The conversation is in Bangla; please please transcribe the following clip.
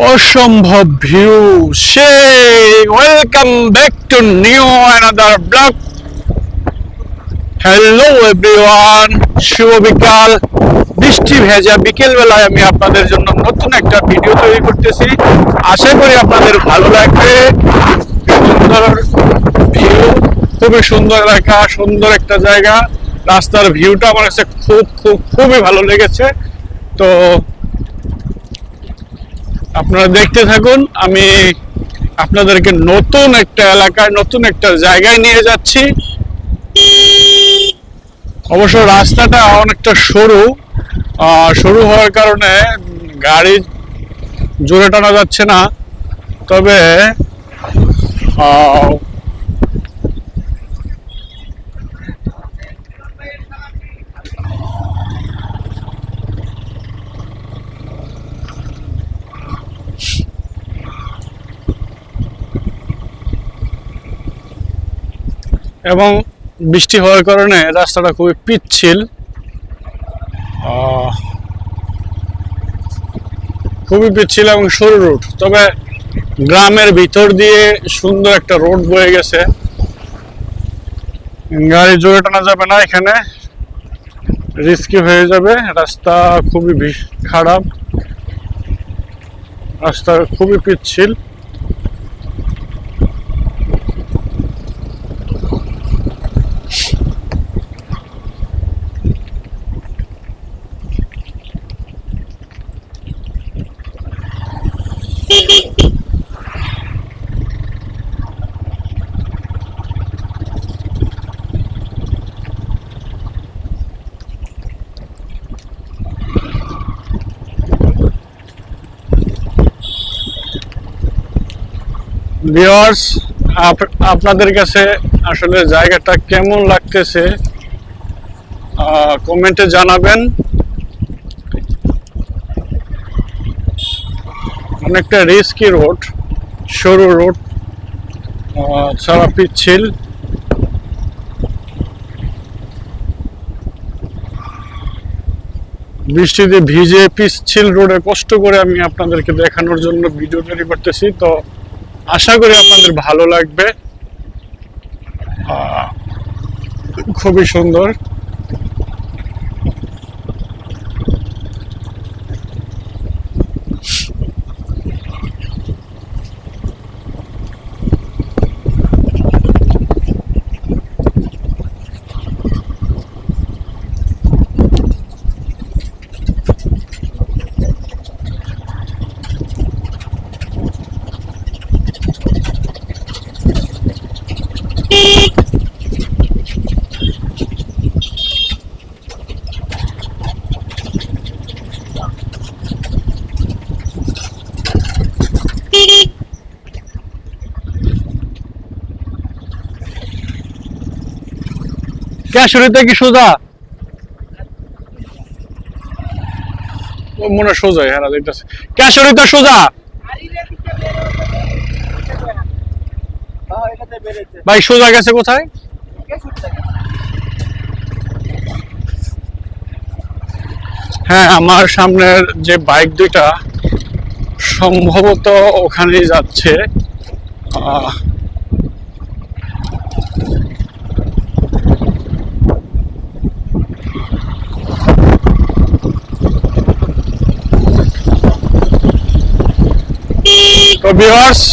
অসম্ভব ভিউ। সেই welcome back to new another blog. Hello everyone, শুভ বিকাল। বৃষ্টি ভেজা বিকেল বেলায় আমি আপনাদের জন্য নতুন একটা ভিডিও তৈরি করতেছি। আশা করি আপনাদের ভালো লাগবে। সুন্দর ভিউ, খুবই সুন্দর এলাকা, সুন্দর একটা জায়গা। রাস্তার ভিউটা আমার কাছে খুবই ভালো লেগেছে। তো আপনারা দেখতে থাকুন, আমি আপনাদেরকে নতুন একটা এলাকায়, নতুন একটা জায়গায় নিয়ে যাচ্ছি। অবশ্য রাস্তাটা অনেকটা সরু হওয়ার কারণে গাড়ি জোরে টানা যাচ্ছে না, তবে এবং বৃষ্টি হওয়ার কারণে রাস্তাটা খুবই পিচ্ছিল, এবং সরু রুট। তবে গ্রামের ভিতর দিয়ে সুন্দর একটা রোড বয়ে গেছে, গাড়ি জোরে টানা যাবে না, এখানে রিস্কি হয়ে যাবে। রাস্তা খুবই খারাপ, রাস্তা খুবই পিচ্ছিল। ভিউয়ার্স, আপনাদের কাছে আসলে জায়গাটা কেমন লাগতেছে কমেন্টে জানাবেন। অনেকটা রিস্কি রোড, সরু রোড, ছাড়া পিচ্ছিল। বৃষ্টিতে ভিজে পিচ্ছিল রোডে কষ্ট করে আমি আপনাদেরকে দেখানোর জন্য ভিডিও তৈরি করতেছি। তো আশা করি আপনাদের ভালো লাগবে। খুবই সুন্দর। ক্যাশরিতে কি সোজা? মনে সোজাই, হ্যাঁ দেখতেছে। ক্যাশরিতে সোজা ভাই, সোজা গেছে কোথায়? হ্যাঁ, আমার সামনের যে বাইক দুইটা সম্ভবত ওখানেই যাচ্ছে। তো ভিউয়ার্স,